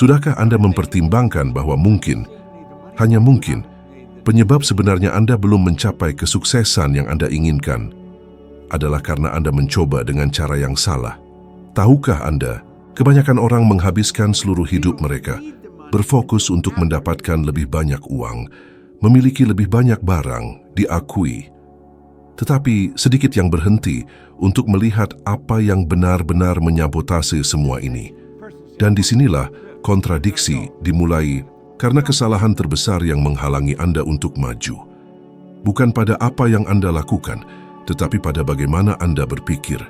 Sudahkah Anda mempertimbangkan bahwa mungkin, hanya mungkin, penyebab sebenarnya Anda belum mencapai kesuksesan yang Anda inginkan adalah karena Anda mencoba dengan cara yang salah? Tahukah Anda, kebanyakan orang menghabiskan seluruh hidup mereka berfokus untuk mendapatkan lebih banyak uang, memiliki lebih banyak barang, diakui. Tetapi sedikit yang berhenti untuk melihat apa yang benar-benar menyabotase semua ini. Dan disinilah kontradiksi dimulai karena kesalahan terbesar yang menghalangi Anda untuk maju. Bukan pada apa yang Anda lakukan, tetapi pada bagaimana Anda berpikir.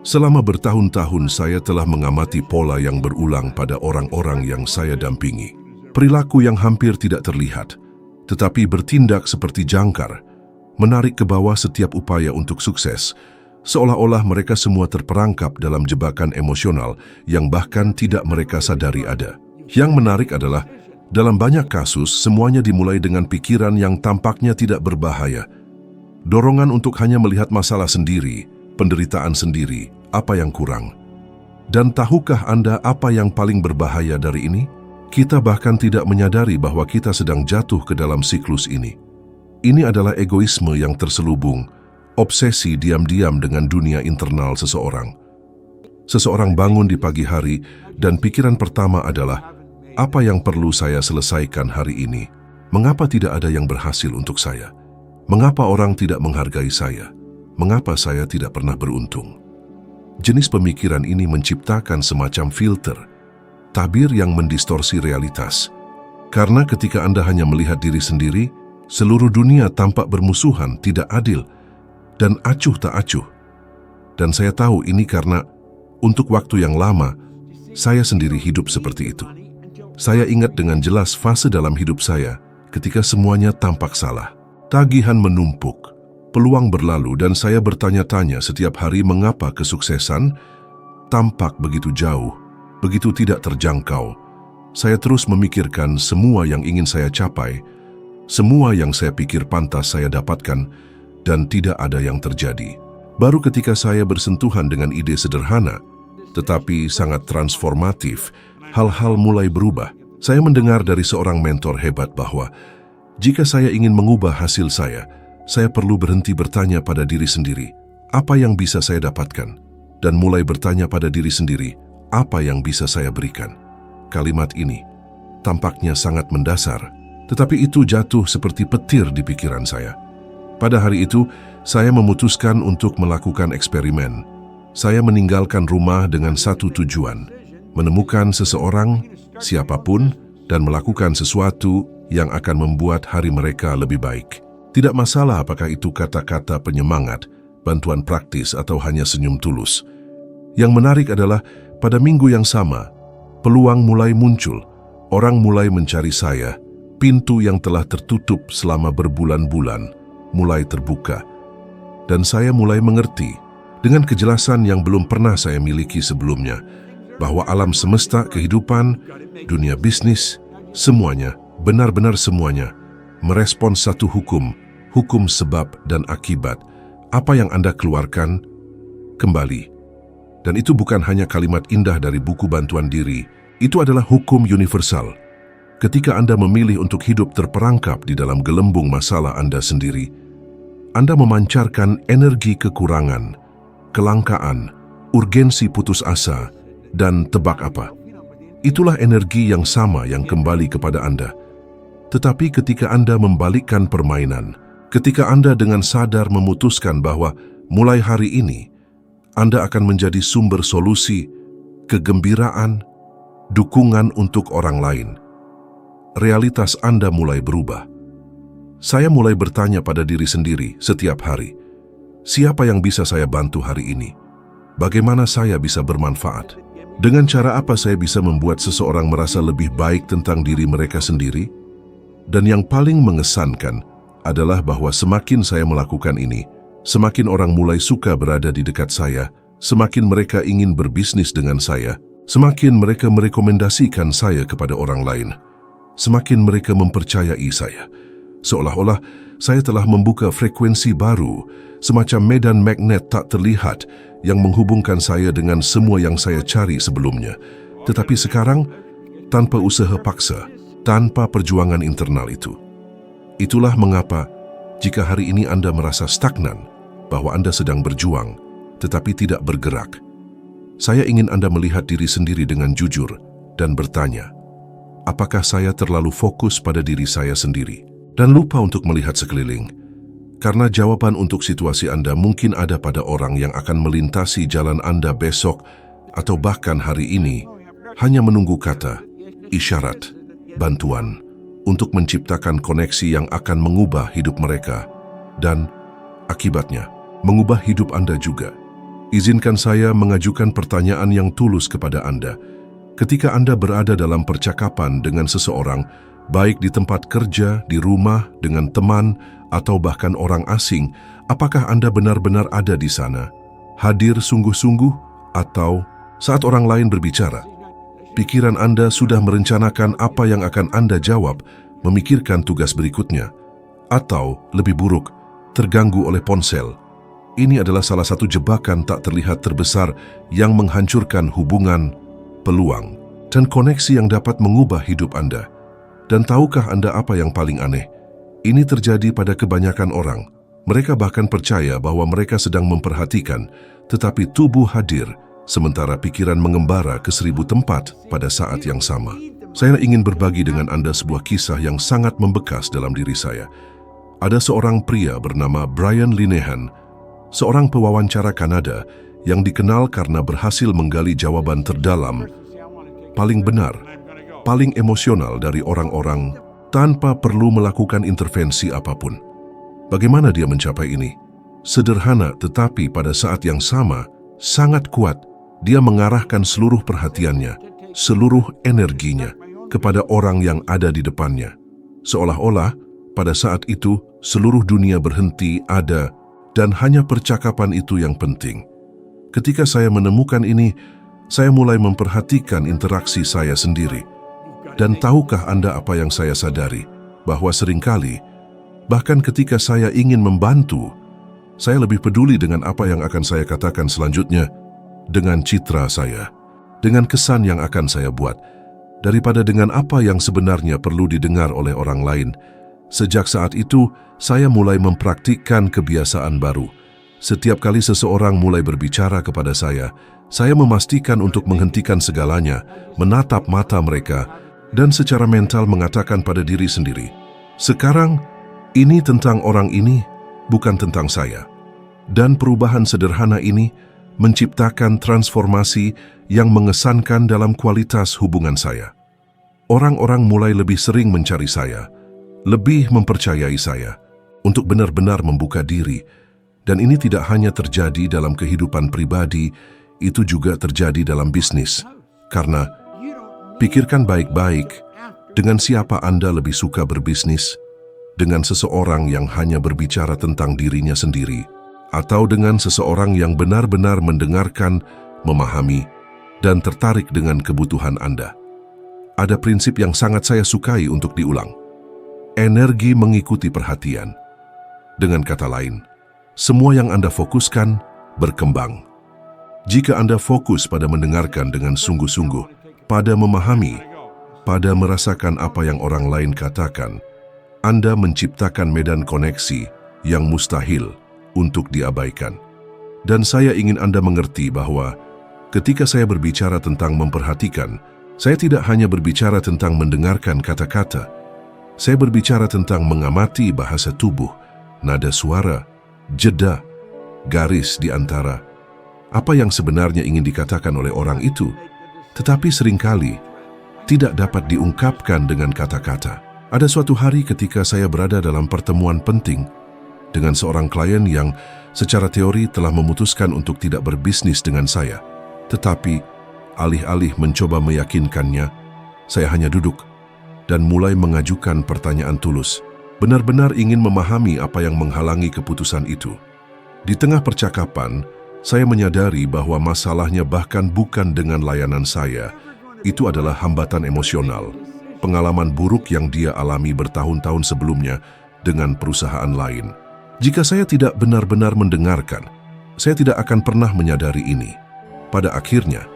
Selama bertahun-tahun saya telah mengamati pola yang berulang pada orang-orang yang saya dampingi. Perilaku yang hampir tidak terlihat, tetapi bertindak seperti jangkar, menarik ke bawah setiap upaya untuk sukses, seolah-olah mereka semua terperangkap dalam jebakan emosional yang bahkan tidak mereka sadari ada. Yang menarik adalah, dalam banyak kasus semuanya dimulai dengan pikiran yang tampaknya tidak berbahaya. Dorongan untuk hanya melihat masalah sendiri, penderitaan sendiri, apa yang kurang. Dan tahukah Anda apa yang paling berbahaya dari ini? Kita bahkan tidak menyadari bahwa kita sedang jatuh ke dalam siklus ini. Ini adalah egoisme yang terselubung, obsesi diam-diam dengan dunia internal seseorang. Seseorang bangun di pagi hari dan pikiran pertama adalah, apa yang perlu saya selesaikan hari ini? Mengapa tidak ada yang berhasil untuk saya? Mengapa orang tidak menghargai saya? Mengapa saya tidak pernah beruntung? Jenis pemikiran ini menciptakan semacam filter, tabir yang mendistorsi realitas. Karena ketika Anda hanya melihat diri sendiri, seluruh dunia tampak bermusuhan, tidak adil, dan acuh tak acuh. Dan saya tahu ini karena untuk waktu yang lama, saya sendiri hidup seperti itu. Saya ingat dengan jelas fase dalam hidup saya ketika semuanya tampak salah. Tagihan menumpuk, peluang berlalu, dan saya bertanya-tanya setiap hari mengapa kesuksesan tampak begitu jauh, begitu tidak terjangkau. Saya terus memikirkan semua yang ingin saya capai, semua yang saya pikir pantas saya dapatkan, dan tidak ada yang terjadi. Baru ketika saya bersentuhan dengan ide sederhana, tetapi sangat transformatif, hal-hal mulai berubah. Saya mendengar dari seorang mentor hebat bahwa jika saya ingin mengubah hasil saya perlu berhenti bertanya pada diri sendiri, apa yang bisa saya dapatkan? Dan mulai bertanya pada diri sendiri, apa yang bisa saya berikan? Kalimat ini tampaknya sangat mendasar, tetapi itu jatuh seperti petir di pikiran saya. Pada hari itu, saya memutuskan untuk melakukan eksperimen. Saya meninggalkan rumah dengan satu tujuan, menemukan seseorang, siapapun, dan melakukan sesuatu yang akan membuat hari mereka lebih baik. Tidak masalah apakah itu kata-kata penyemangat, bantuan praktis, atau hanya senyum tulus. Yang menarik adalah, pada minggu yang sama, peluang mulai muncul. Orang mulai mencari saya. Pintu yang telah tertutup selama berbulan-bulan mulai terbuka. Dan saya mulai mengerti, dengan kejelasan yang belum pernah saya miliki sebelumnya, bahwa alam semesta, kehidupan, dunia bisnis, semuanya, benar-benar semuanya, merespons satu hukum sebab dan akibat. Apa yang Anda keluarkan, kembali. Dan itu bukan hanya kalimat indah dari buku bantuan diri, itu adalah hukum universal. Ketika Anda memilih untuk hidup terperangkap di dalam gelembung masalah Anda sendiri, Anda memancarkan energi kekurangan, kelangkaan, urgensi putus asa, dan tebak apa. Itulah energi yang sama yang kembali kepada Anda. Tetapi ketika Anda membalikkan permainan, ketika Anda dengan sadar memutuskan bahwa mulai hari ini, Anda akan menjadi sumber solusi, kegembiraan, dukungan untuk orang lain, realitas Anda mulai berubah. Saya mulai bertanya pada diri sendiri setiap hari, siapa yang bisa saya bantu hari ini? Bagaimana saya bisa bermanfaat? Dengan cara apa saya bisa membuat seseorang merasa lebih baik tentang diri mereka sendiri? Dan yang paling mengesankan adalah bahwa semakin saya melakukan ini, semakin orang mulai suka berada di dekat saya, semakin mereka ingin berbisnis dengan saya, semakin mereka merekomendasikan saya kepada orang lain, semakin mereka mempercayai saya. Seolah-olah saya telah membuka frekuensi baru, semacam medan magnet tak terlihat yang menghubungkan saya dengan semua yang saya cari sebelumnya. Tetapi sekarang, tanpa usaha paksa, tanpa perjuangan internal itu. Itulah mengapa, jika hari ini Anda merasa stagnan, bahwa Anda sedang berjuang, tetapi tidak bergerak, saya ingin Anda melihat diri sendiri dengan jujur dan bertanya, apakah saya terlalu fokus pada diri saya sendiri dan lupa untuk melihat sekeliling? Karena jawaban untuk situasi Anda mungkin ada pada orang yang akan melintasi jalan Anda besok atau bahkan hari ini, hanya menunggu kata, isyarat, bantuan, untuk menciptakan koneksi yang akan mengubah hidup mereka dan, akibatnya, mengubah hidup Anda juga. Izinkan saya mengajukan pertanyaan yang tulus kepada Anda. Ketika Anda berada dalam percakapan dengan seseorang, baik di tempat kerja, di rumah, dengan teman, atau bahkan orang asing, apakah Anda benar-benar ada di sana? Hadir sungguh-sungguh, atau saat orang lain berbicara, pikiran Anda sudah merencanakan apa yang akan Anda jawab, memikirkan tugas berikutnya, atau lebih buruk, terganggu oleh ponsel. Ini adalah salah satu jebakan tak terlihat terbesar yang menghancurkan hubungan, peluang, dan koneksi yang dapat mengubah hidup Anda. Dan tahukah Anda apa yang paling aneh? Ini terjadi pada kebanyakan orang. Mereka bahkan percaya bahwa mereka sedang memperhatikan, tetapi tubuh hadir, sementara pikiran mengembara ke 1000 tempat pada saat yang sama. Saya ingin berbagi dengan Anda sebuah kisah yang sangat membekas dalam diri saya. Ada seorang pria bernama Brian Linehan, seorang pewawancara Kanada yang dikenal karena berhasil menggali jawaban terdalam, paling benar, paling emosional dari orang-orang tanpa perlu melakukan intervensi apapun. Bagaimana dia mencapai ini? Sederhana, tetapi pada saat yang sama, sangat kuat. Dia mengarahkan seluruh perhatiannya, seluruh energinya kepada orang yang ada di depannya. Seolah-olah pada saat itu seluruh dunia berhenti ada dan hanya percakapan itu yang penting. Ketika saya menemukan ini, saya mulai memperhatikan interaksi saya sendiri. Dan tahukah Anda apa yang saya sadari? Bahwa seringkali, bahkan ketika saya ingin membantu, saya lebih peduli dengan apa yang akan saya katakan selanjutnya, dengan citra saya, dengan kesan yang akan saya buat, daripada dengan apa yang sebenarnya perlu didengar oleh orang lain. Sejak saat itu, saya mulai mempraktikkan kebiasaan baru. Setiap kali seseorang mulai berbicara kepada saya memastikan untuk menghentikan segalanya, menatap mata mereka, dan secara mental mengatakan pada diri sendiri, sekarang, ini tentang orang ini, bukan tentang saya. Dan perubahan sederhana ini menciptakan transformasi yang mengesankan dalam kualitas hubungan saya. Orang-orang mulai lebih sering mencari saya, lebih mempercayai saya, untuk benar-benar membuka diri. Dan ini tidak hanya terjadi dalam kehidupan pribadi, itu juga terjadi dalam bisnis. Karena, pikirkan baik-baik, dengan siapa Anda lebih suka berbisnis? Dengan seseorang yang hanya berbicara tentang dirinya sendiri, atau dengan seseorang yang benar-benar mendengarkan, memahami, dan tertarik dengan kebutuhan Anda? Ada prinsip yang sangat saya sukai untuk diulang. Energi mengikuti perhatian. Dengan kata lain, semua yang Anda fokuskan berkembang. Jika Anda fokus pada mendengarkan dengan sungguh-sungguh, pada memahami, pada merasakan apa yang orang lain katakan, Anda menciptakan medan koneksi yang mustahil untuk diabaikan. Dan saya ingin Anda mengerti bahwa ketika saya berbicara tentang memperhatikan, saya tidak hanya berbicara tentang mendengarkan kata-kata. Saya berbicara tentang mengamati bahasa tubuh, nada suara, jeda, garis di antara apa yang sebenarnya ingin dikatakan oleh orang itu, tetapi seringkali tidak dapat diungkapkan dengan kata-kata. Ada suatu hari ketika saya berada dalam pertemuan penting dengan seorang klien yang secara teori telah memutuskan untuk tidak berbisnis dengan saya, tetapi alih-alih mencoba meyakinkannya, saya hanya duduk dan mulai mengajukan pertanyaan tulus, benar-benar ingin memahami apa yang menghalangi keputusan itu. Di tengah percakapan, saya menyadari bahwa masalahnya bahkan bukan dengan layanan saya. Itu adalah hambatan emosional, pengalaman buruk yang dia alami bertahun-tahun sebelumnya dengan perusahaan lain. Jika saya tidak benar-benar mendengarkan, saya tidak akan pernah menyadari ini. Pada akhirnya,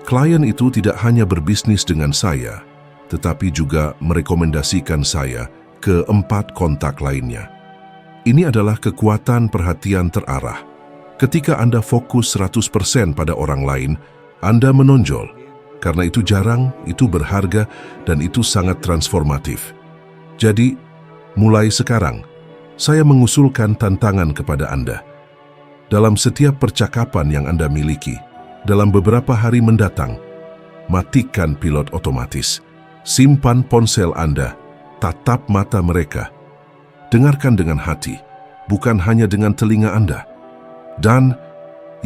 Klien itu tidak hanya berbisnis dengan saya, tetapi juga merekomendasikan saya ke 4 kontak lainnya. Ini adalah kekuatan perhatian terarah. Ketika Anda fokus 100% pada orang lain, Anda menonjol. Karena itu jarang, itu berharga, dan itu sangat transformatif. Jadi, mulai sekarang, saya mengusulkan tantangan kepada Anda. Dalam setiap percakapan yang Anda miliki, dalam beberapa hari mendatang, matikan pilot otomatis. Simpan ponsel Anda, tatap mata mereka. Dengarkan dengan hati, bukan hanya dengan telinga Anda. Dan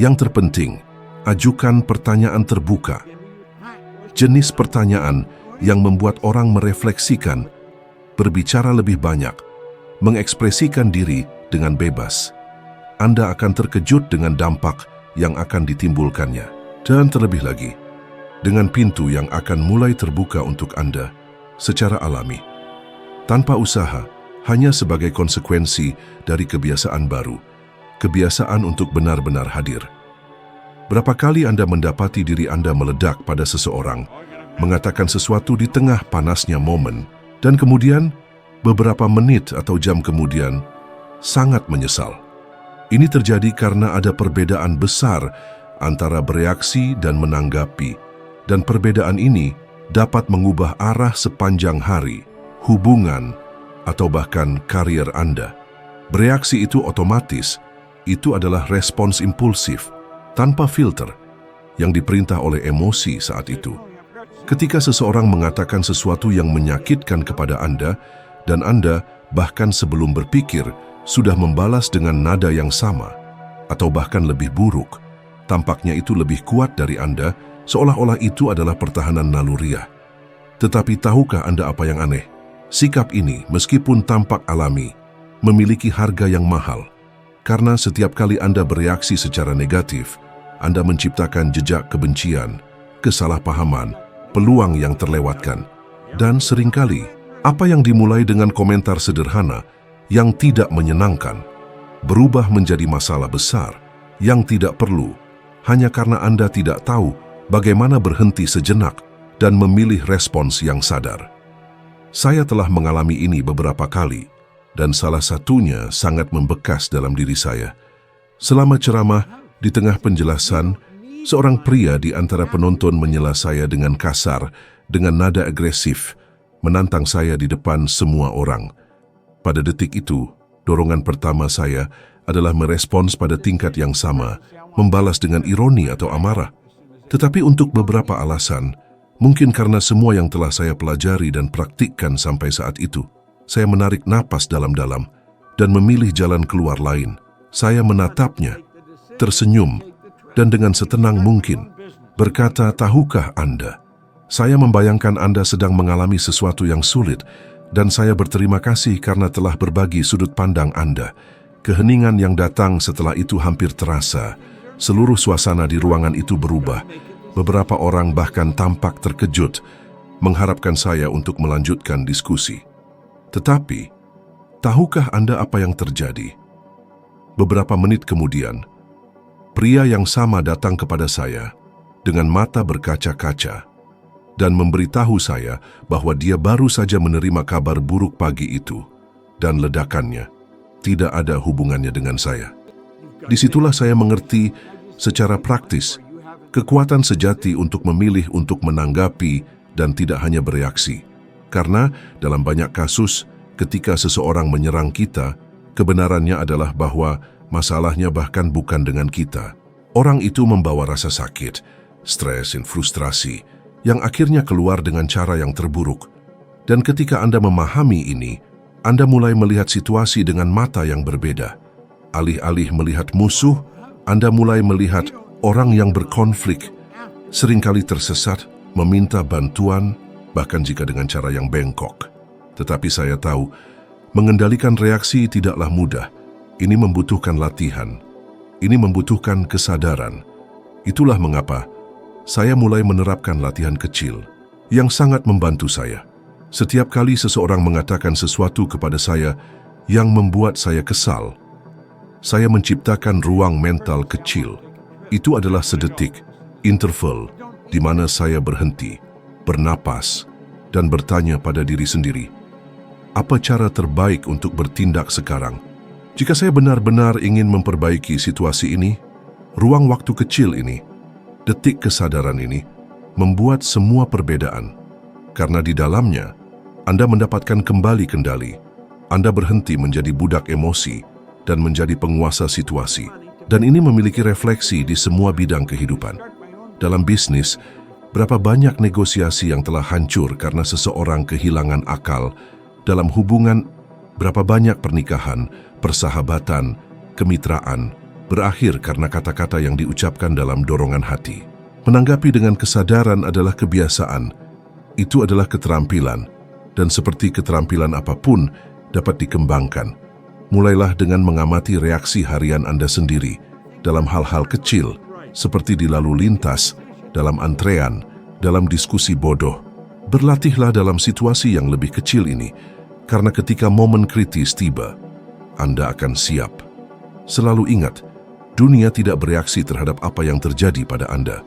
yang terpenting, ajukan pertanyaan terbuka. Jenis pertanyaan yang membuat orang merefleksikan, berbicara lebih banyak, mengekspresikan diri dengan bebas. Anda akan terkejut dengan dampak yang akan ditimbulkannya. Dan terlebih lagi, dengan pintu yang akan mulai terbuka untuk Anda secara alami, tanpa usaha, hanya sebagai konsekuensi dari kebiasaan baru, kebiasaan untuk benar-benar hadir. Berapa kali Anda mendapati diri Anda meledak pada seseorang, mengatakan sesuatu di tengah panasnya momen, dan kemudian beberapa menit atau jam kemudian sangat menyesal. Ini terjadi karena ada perbedaan besar antara bereaksi dan menanggapi, dan perbedaan ini dapat mengubah arah sepanjang hari, hubungan, atau bahkan karier Anda. Bereaksi itu otomatis, itu adalah respons impulsif, tanpa filter, yang diperintah oleh emosi saat itu. Ketika seseorang mengatakan sesuatu yang menyakitkan kepada Anda, dan Anda bahkan sebelum berpikir, sudah membalas dengan nada yang sama, atau bahkan lebih buruk, tampaknya itu lebih kuat dari Anda, seolah-olah itu adalah pertahanan naluriah. Tetapi tahukah Anda apa yang aneh? Sikap ini, meskipun tampak alami, memiliki harga yang mahal. Karena setiap kali Anda bereaksi secara negatif, Anda menciptakan jejak kebencian, kesalahpahaman, peluang yang terlewatkan. Dan seringkali, apa yang dimulai dengan komentar sederhana yang tidak menyenangkan, berubah menjadi masalah besar yang tidak perlu, hanya karena Anda tidak tahu bagaimana berhenti sejenak dan memilih respons yang sadar. Saya telah mengalami ini beberapa kali, dan salah satunya sangat membekas dalam diri saya. Selama ceramah, di tengah penjelasan, seorang pria di antara penonton menyela saya dengan kasar, dengan nada agresif, menantang saya di depan semua orang. Pada detik itu, dorongan pertama saya adalah merespons pada tingkat yang sama, membalas dengan ironi atau amarah. Tetapi untuk beberapa alasan, mungkin karena semua yang telah saya pelajari dan praktikkan sampai saat itu, saya menarik napas dalam-dalam dan memilih jalan keluar lain. Saya menatapnya, tersenyum, dan dengan setenang mungkin berkata, "Tahukah Anda, saya membayangkan Anda sedang mengalami sesuatu yang sulit, dan saya berterima kasih karena telah berbagi sudut pandang Anda." Keheningan yang datang setelah itu hampir terasa. Seluruh suasana di ruangan itu berubah. Beberapa orang bahkan tampak terkejut, mengharapkan saya untuk melanjutkan diskusi. Tetapi, tahukah Anda apa yang terjadi? Beberapa menit kemudian, pria yang sama datang kepada saya dengan mata berkaca-kaca dan memberitahu saya bahwa dia baru saja menerima kabar buruk pagi itu, dan ledakannya tidak ada hubungannya dengan saya. Disitulah saya mengerti secara praktis kekuatan sejati untuk memilih untuk menanggapi dan tidak hanya bereaksi. Karena dalam banyak kasus, ketika seseorang menyerang kita, kebenarannya adalah bahwa masalahnya bahkan bukan dengan kita. Orang itu membawa rasa sakit, stres, dan frustrasi yang akhirnya keluar dengan cara yang terburuk. Dan ketika Anda memahami ini, Anda mulai melihat situasi dengan mata yang berbeda. Alih-alih melihat musuh, Anda mulai melihat orang yang berkonflik, seringkali tersesat, meminta bantuan, bahkan jika dengan cara yang bengkok. Tetapi saya tahu, mengendalikan reaksi tidaklah mudah. Ini membutuhkan latihan. Ini membutuhkan kesadaran. Itulah mengapa saya mulai menerapkan latihan kecil yang sangat membantu saya. Setiap kali seseorang mengatakan sesuatu kepada saya yang membuat saya kesal, saya menciptakan ruang mental kecil. Itu adalah sedetik, interval, di mana saya berhenti, bernapas, dan bertanya pada diri sendiri, apa cara terbaik untuk bertindak sekarang? Jika saya benar-benar ingin memperbaiki situasi ini, ruang waktu kecil ini, detik kesadaran ini, membuat semua perbedaan. Karena di dalamnya, Anda mendapatkan kembali kendali. Anda berhenti menjadi budak emosi dan menjadi penguasa situasi. Dan ini memiliki refleksi di semua bidang kehidupan. Dalam bisnis, berapa banyak negosiasi yang telah hancur karena seseorang kehilangan akal. Dalam hubungan, berapa banyak pernikahan, persahabatan, kemitraan, berakhir karena kata-kata yang diucapkan dalam dorongan hati. Menanggapi dengan kesadaran adalah kebiasaan. Itu adalah keterampilan. Dan seperti keterampilan apapun dapat dikembangkan. Mulailah dengan mengamati reaksi harian Anda sendiri dalam hal-hal kecil, seperti di lalu lintas, dalam antrean, dalam diskusi bodoh. Berlatihlah dalam situasi yang lebih kecil ini, karena ketika momen kritis tiba, Anda akan siap. Selalu ingat, dunia tidak bereaksi terhadap apa yang terjadi pada Anda.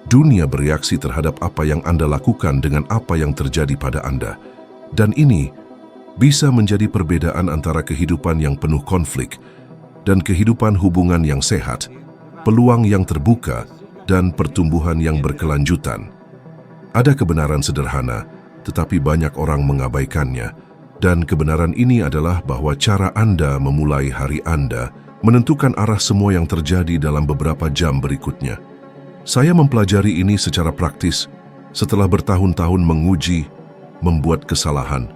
Dunia bereaksi terhadap apa yang Anda lakukan dengan apa yang terjadi pada Anda. Dan ini bisa menjadi perbedaan antara kehidupan yang penuh konflik dan kehidupan hubungan yang sehat, peluang yang terbuka, dan pertumbuhan yang berkelanjutan. Ada kebenaran sederhana, tetapi banyak orang mengabaikannya. Dan kebenaran ini adalah bahwa cara Anda memulai hari Anda menentukan arah semua yang terjadi dalam beberapa jam berikutnya. Saya mempelajari ini secara praktis setelah bertahun-tahun menguji, membuat kesalahan,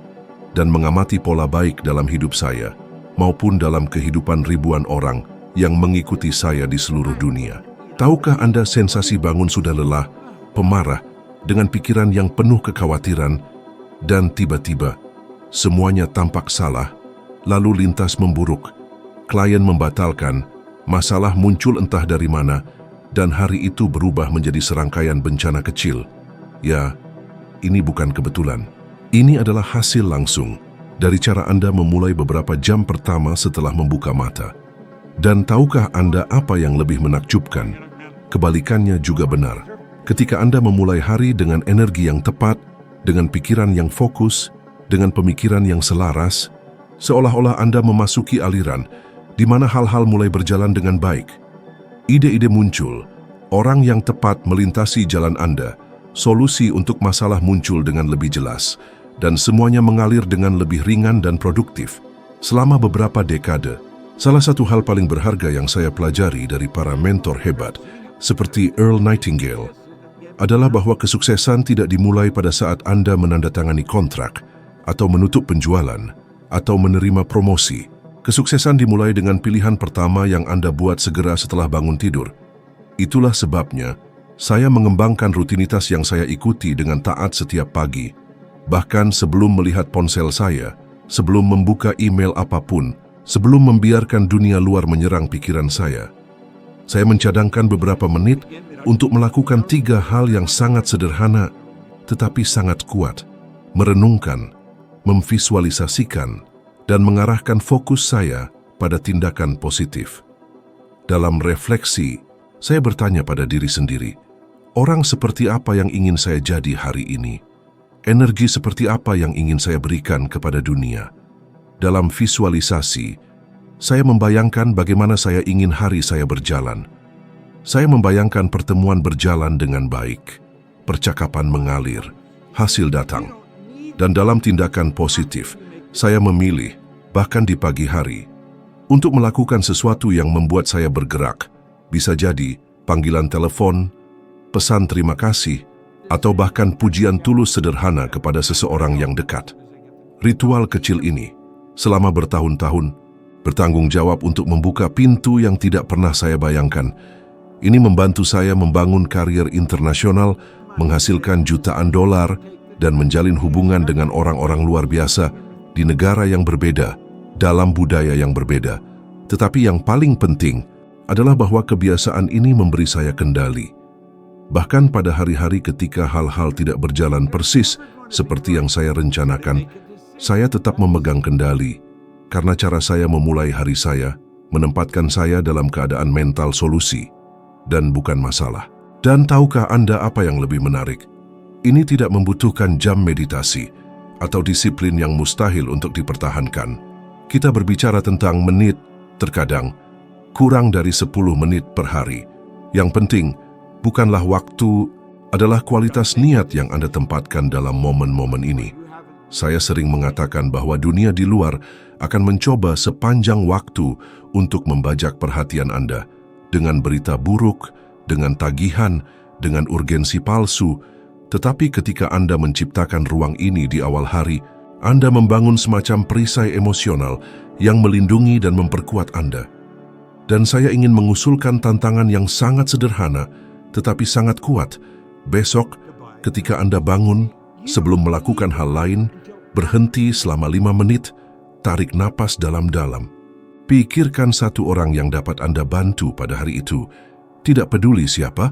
dan mengamati pola baik dalam hidup saya, maupun dalam kehidupan ribuan orang yang mengikuti saya di seluruh dunia. Tahukah Anda sensasi bangun sudah lelah, pemarah, dengan pikiran yang penuh kekhawatiran, dan tiba-tiba semuanya tampak salah, lalu lintas memburuk, klien membatalkan, masalah muncul entah dari mana, dan hari itu berubah menjadi serangkaian bencana kecil. Ya, ini bukan kebetulan. Ini adalah hasil langsung dari cara Anda memulai beberapa jam pertama setelah membuka mata. Dan tahukah Anda apa yang lebih menakjubkan? Kebalikannya juga benar. Ketika Anda memulai hari dengan energi yang tepat, dengan pikiran yang fokus, dengan pemikiran yang selaras, seolah-olah Anda memasuki aliran di mana hal-hal mulai berjalan dengan baik. Ide-ide muncul, orang yang tepat melintasi jalan Anda, solusi untuk masalah muncul dengan lebih jelas, dan semuanya mengalir dengan lebih ringan dan produktif. Selama beberapa dekade, salah satu hal paling berharga yang saya pelajari dari para mentor hebat, seperti Earl Nightingale, adalah bahwa kesuksesan tidak dimulai pada saat Anda menandatangani kontrak, atau menutup penjualan, atau menerima promosi. Kesuksesan dimulai dengan pilihan pertama yang Anda buat segera setelah bangun tidur. Itulah sebabnya, saya mengembangkan rutinitas yang saya ikuti dengan taat setiap pagi. Bahkan sebelum melihat ponsel saya, sebelum membuka email apapun, sebelum membiarkan dunia luar menyerang pikiran saya mencadangkan beberapa menit untuk melakukan 3 hal yang sangat sederhana, tetapi sangat kuat. Merenungkan, memvisualisasikan, dan mengarahkan fokus saya pada tindakan positif. Dalam refleksi, saya bertanya pada diri sendiri, orang seperti apa yang ingin saya jadi hari ini? Energi seperti apa yang ingin saya berikan kepada dunia? Dalam visualisasi, saya membayangkan bagaimana saya ingin hari saya berjalan. Saya membayangkan pertemuan berjalan dengan baik, percakapan mengalir, hasil datang. Dan dalam tindakan positif, saya memilih, bahkan di pagi hari, untuk melakukan sesuatu yang membuat saya bergerak. Bisa jadi panggilan telepon, pesan terima kasih, atau bahkan pujian tulus sederhana kepada seseorang yang dekat. Ritual kecil ini, selama bertahun-tahun, bertanggung jawab untuk membuka pintu yang tidak pernah saya bayangkan. Ini membantu saya membangun karier internasional, menghasilkan jutaan dolar, dan menjalin hubungan dengan orang-orang luar biasa di negara yang berbeda, dalam budaya yang berbeda. Tetapi yang paling penting adalah bahwa kebiasaan ini memberi saya kendali. Bahkan pada hari-hari ketika hal-hal tidak berjalan persis seperti yang saya rencanakan, saya tetap memegang kendali, karena cara saya memulai hari saya menempatkan saya dalam keadaan mental solusi dan bukan masalah. Dan tahukah Anda apa yang lebih menarik? Ini tidak membutuhkan jam meditasi atau disiplin yang mustahil untuk dipertahankan. Kita berbicara tentang menit, terkadang kurang dari 10 menit per hari. Yang penting, bukanlah waktu, adalah kualitas niat yang Anda tempatkan dalam momen-momen ini. Saya sering mengatakan bahwa dunia di luar akan mencoba sepanjang waktu untuk membajak perhatian Anda dengan berita buruk, dengan tagihan, dengan urgensi palsu. Tetapi ketika Anda menciptakan ruang ini di awal hari, Anda membangun semacam perisai emosional yang melindungi dan memperkuat Anda. Dan saya ingin mengusulkan tantangan yang sangat sederhana, tetapi sangat kuat. Besok, ketika Anda bangun, sebelum melakukan hal lain, berhenti selama 5 menit, tarik napas dalam-dalam. Pikirkan satu orang yang dapat Anda bantu pada hari itu. Tidak peduli siapa,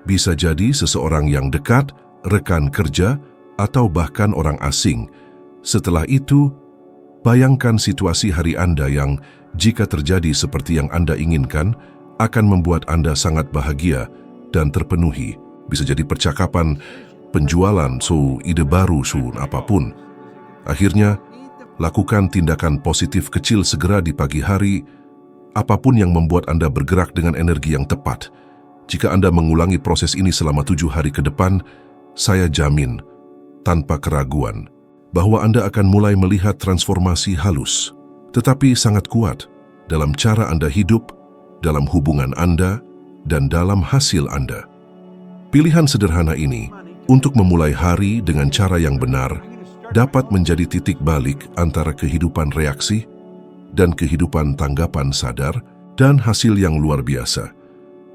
bisa jadi seseorang yang dekat, rekan kerja, atau bahkan orang asing. Setelah itu, bayangkan situasi hari Anda yang, jika terjadi seperti yang Anda inginkan, akan membuat Anda sangat bahagia dan terpenuhi. Bisa jadi percakapan, penjualan, ide baru, apapun. Akhirnya, lakukan tindakan positif kecil segera di pagi hari, apapun yang membuat Anda bergerak dengan energi yang tepat. Jika Anda mengulangi proses ini selama 7 hari ke depan, saya jamin, tanpa keraguan, bahwa Anda akan mulai melihat transformasi halus, tetapi sangat kuat dalam cara Anda hidup, dalam hubungan Anda, dan dalam hasil Anda. Pilihan sederhana ini untuk memulai hari dengan cara yang benar dapat menjadi titik balik antara kehidupan reaksi dan kehidupan tanggapan sadar dan hasil yang luar biasa.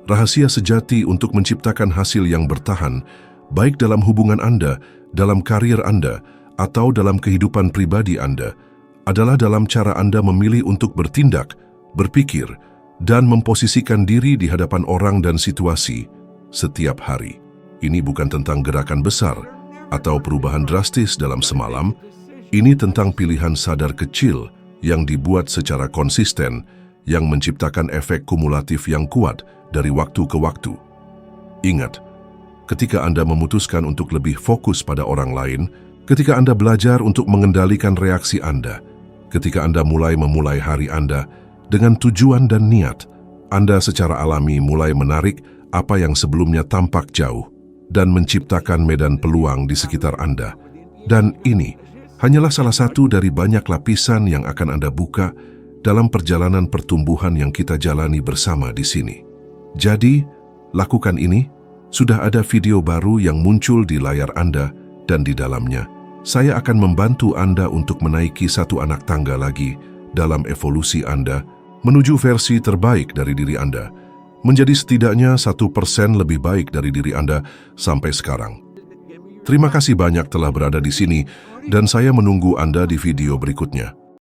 Rahasia sejati untuk menciptakan hasil yang bertahan, baik dalam hubungan Anda, dalam karir Anda, atau dalam kehidupan pribadi Anda, adalah dalam cara Anda memilih untuk bertindak, berpikir, dan memposisikan diri di hadapan orang dan situasi setiap hari. Ini bukan tentang gerakan besar atau perubahan drastis dalam semalam. Ini tentang pilihan sadar kecil yang dibuat secara konsisten, yang menciptakan efek kumulatif yang kuat dari waktu ke waktu. Ingat, ketika Anda memutuskan untuk lebih fokus pada orang lain, ketika Anda belajar untuk mengendalikan reaksi Anda, ketika Anda memulai hari Anda dengan tujuan dan niat, Anda secara alami mulai menarik apa yang sebelumnya tampak jauh dan menciptakan medan peluang di sekitar Anda. Dan ini hanyalah salah satu dari banyak lapisan yang akan Anda buka dalam perjalanan pertumbuhan yang kita jalani bersama di sini. Jadi, lakukan ini. Sudah ada video baru yang muncul di layar Anda, dan di dalamnya, saya akan membantu Anda untuk menaiki satu anak tangga lagi dalam evolusi Anda menuju versi terbaik dari diri Anda, menjadi setidaknya 1% lebih baik dari diri Anda sampai sekarang. Terima kasih banyak telah berada di sini, dan saya menunggu Anda di video berikutnya.